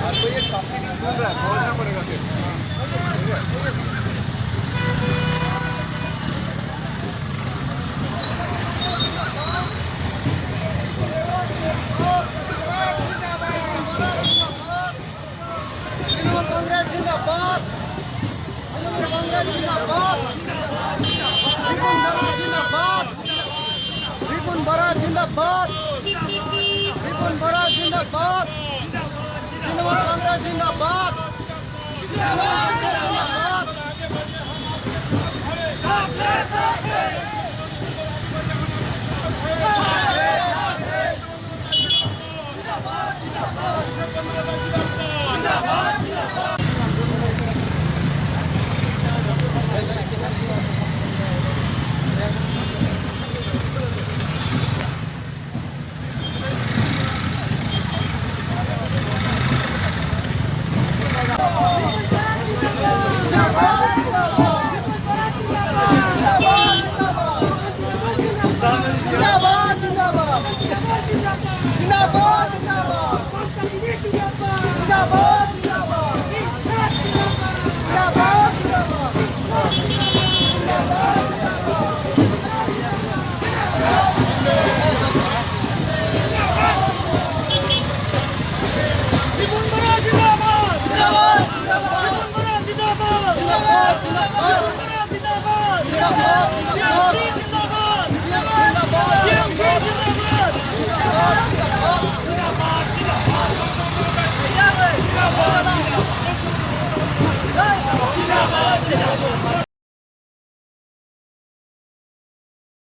और कोई एक सब्सिडी मिल रहा है, खोजना पड़ेगा फिर। कांग्रेस जिंदाबाद, कांग्रेस जिंदाबाद, रिपुन बरा जिंदाबाद, रिपुन बरा जिंदाबाद, तृणमूल कांग्रेस जिंदाबाद, जिंदाबाद।